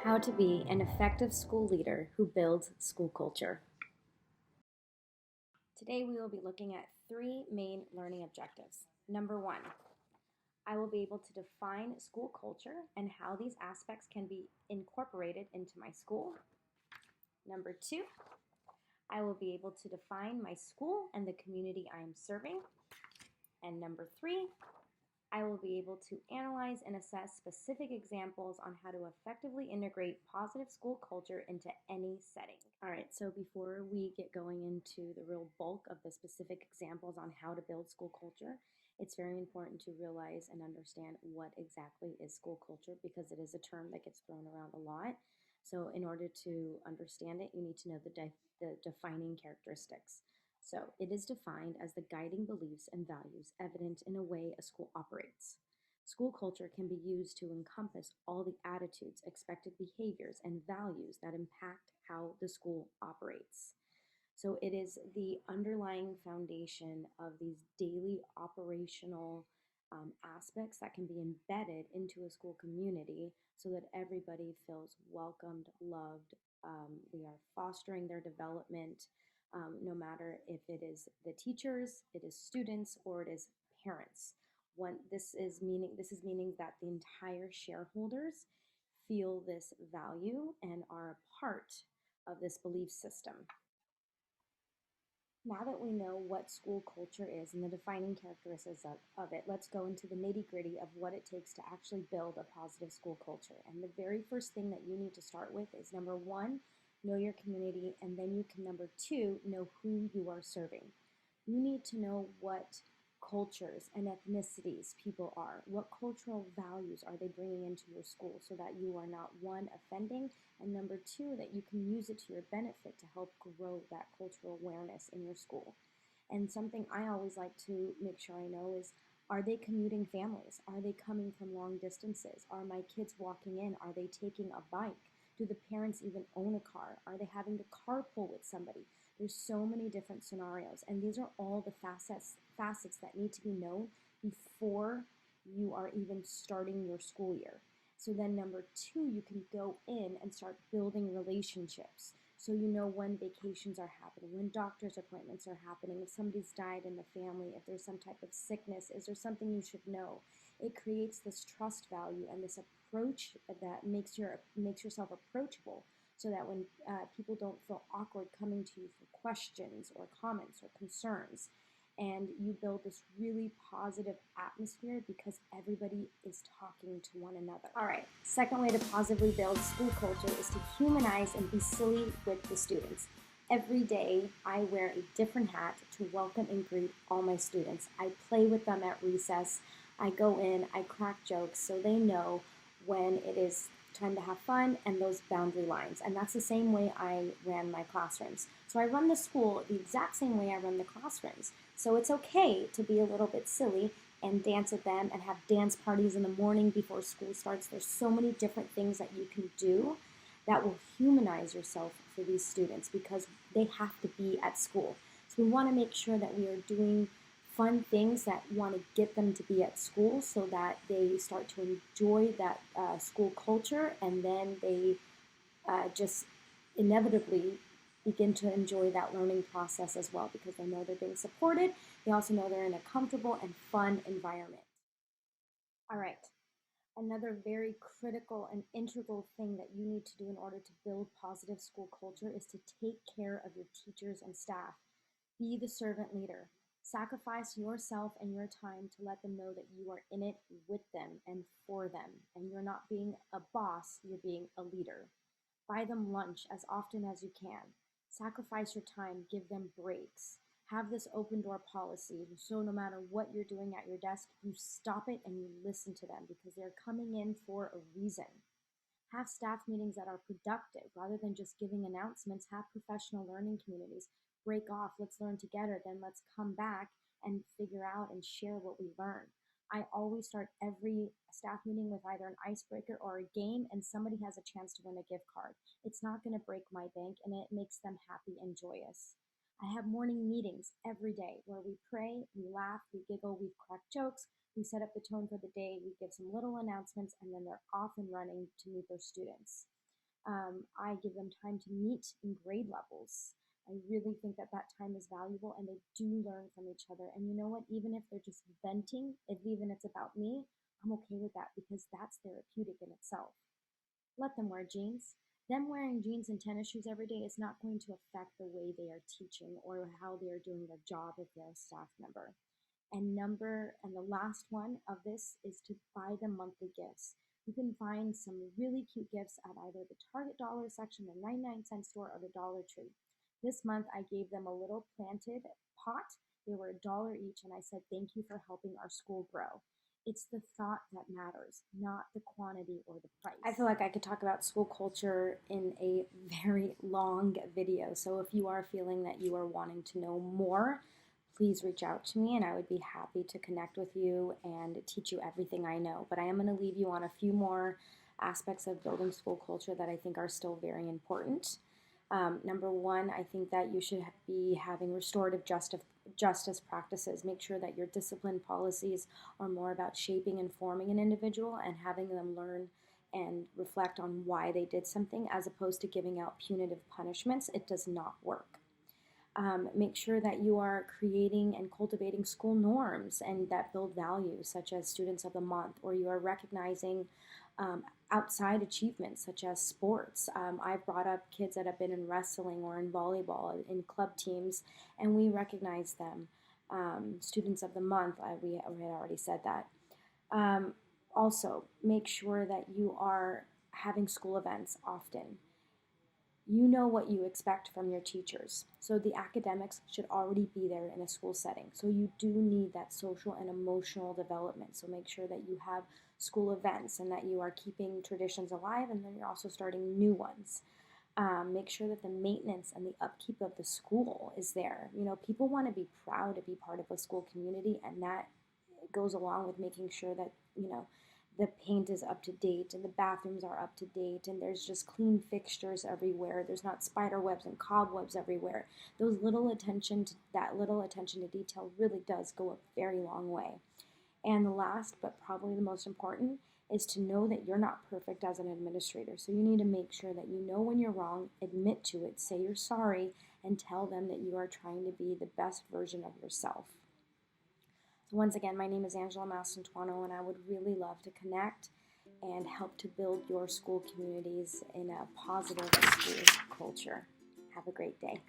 How to be an effective school leader who builds school culture. Today we will be looking at three main learning objectives. Number one, I will be able to define school culture and how these aspects can be incorporated into my school. Number two, I will be able to define my school and the community I am serving. And number three, I will be able to analyze and assess specific examples on how to effectively integrate positive school culture into any setting. All right, so before we get going into the real bulk of the specific examples on how to build school culture, it's very important to realize and understand what exactly is school culture because it is a term that gets thrown around a lot. So in order to understand it, you need to know the defining characteristics. So it is defined as the guiding beliefs and values evident in a way a school operates. School culture can be used to encompass all the attitudes, expected behaviors, and values that impact how the school operates. So it is the underlying foundation of these daily operational aspects that can be embedded into a school community so that everybody feels welcomed, loved. We are fostering their development, no matter if it is the teachers, it is students, or it is parents. This is meaning that the entire shareholders feel this value and are a part of this belief system. Now that we know what school culture is and the defining characteristics of it, let's go into the nitty gritty of what it takes to actually build a positive school culture. And the very first thing that you need to start with is number one, know your community, and then you can, number two, know who you are serving. You need to know what cultures and ethnicities people are. What cultural values are they bringing into your school so that you are not one, offending, and number two, that you can use it to your benefit to help grow that cultural awareness in your school. And something I always like to make sure I know is, are they commuting families? Are they coming from long distances? Are my kids walking in? Are they taking a bike? Do the parents even own a car? Are they having to carpool with somebody? There's so many different scenarios, and these are all the facets that need to be known before you are even starting your school year. So then number two, you can go in and start building relationships. So you know when vacations are happening, when doctor's appointments are happening, if somebody's died in the family, if there's some type of sickness, is there something you should know? It creates this trust value and this approach that makes yourself approachable so that when people don't feel awkward coming to you for questions or comments or concerns. And you build this really positive atmosphere because everybody is talking to one another. All right, second way to positively build school culture is to humanize and be silly with the students. Every day, I wear a different hat to welcome and greet all my students. I play with them at recess. I go in, I crack jokes so they know when it is time to have fun and those boundary lines. And that's the same way I ran my classrooms. So I run the school the exact same way I run the classrooms. So it's okay to be a little bit silly and dance with them and have dance parties in the morning before school starts. There's so many different things that you can do that will humanize yourself for these students because they have to be at school. So we want to make sure that we are doing fun things that want to get them to be at school so that they start to enjoy that school culture, and then they just inevitably begin to enjoy that learning process as well because they know they're being supported. They also know they're in a comfortable and fun environment. All right. Another very critical and integral thing that you need to do in order to build positive school culture is to take care of your teachers and staff. Be the servant leader. Sacrifice yourself and your time to let them know that you are in it with them and for them. And you're not being a boss, you're being a leader. Buy them lunch as often as you can. Sacrifice your time, give them breaks. Have this open door policy so no matter what you're doing at your desk, you stop it and you listen to them because they're coming in for a reason. Have staff meetings that are productive rather than just giving announcements. Have professional learning communities. Break off, let's learn together, then let's come back and figure out and share what we learned. I always start every staff meeting with either an icebreaker or a game, and somebody has a chance to win a gift card. It's not going to break my bank, and it makes them happy and joyous. I have morning meetings every day where we pray, we laugh, we giggle, we crack jokes, we set up the tone for the day, we give some little announcements, and then they're off and running to meet their students. I give them time to meet in grade levels. I really think that that time is valuable and they do learn from each other. And you know what? Even if they're just venting, if even it's about me, I'm okay with that because that's therapeutic in itself. Let them wear jeans. Them wearing jeans and tennis shoes every day is not going to affect the way they are teaching or how they are doing their job if they're a staff member. And the last one of this is to buy them monthly gifts. You can find some really cute gifts at either the Target dollar section, the 99-cent store, or the Dollar Tree. This month I gave them a little planted pot. They were $1 each, and I said, "Thank you for helping our school grow." It's the thought that matters, not the quantity or the price. I feel like I could talk about school culture in a very long video. So if you are feeling that you are wanting to know more, please reach out to me and I would be happy to connect with you and teach you everything I know. But I am going to leave you on a few more aspects of building school culture that I think are still very important. Number one, I think that you should be having restorative justice practices. Make sure that your discipline policies are more about shaping and forming an individual and having them learn and reflect on why they did something as opposed to giving out punitive punishments. It does not work. Make sure that you are creating and cultivating school norms and that build values, such as Students of the Month, or you are recognizing outside achievements, such as sports. I've brought up kids that have been in wrestling or in volleyball, in club teams, and we recognize them. Students of the Month, we had already said that. Um, Also, make sure that you are having school events often. You know what you expect from your teachers. So the academics should already be there in a school setting. So you do need that social and emotional development. So make sure that you have school events and that you are keeping traditions alive and then you're also starting new ones. Make sure that the maintenance and the upkeep of the school is there. You know, people want to be proud to be part of a school community, and that goes along with making sure that, you know, the paint is up to date and the bathrooms are up to date and there's just clean fixtures everywhere. There's not spider webs and cobwebs everywhere. That little attention to detail really does go a very long way. And the last, but probably the most important, is to know that you're not perfect as an administrator. So you need to make sure that you know when you're wrong, admit to it, say you're sorry, and tell them that you are trying to be the best version of yourself. So once again, my name is Angela Mastantuano, and I would really love to connect and help to build your school communities in a positive school culture. Have a great day.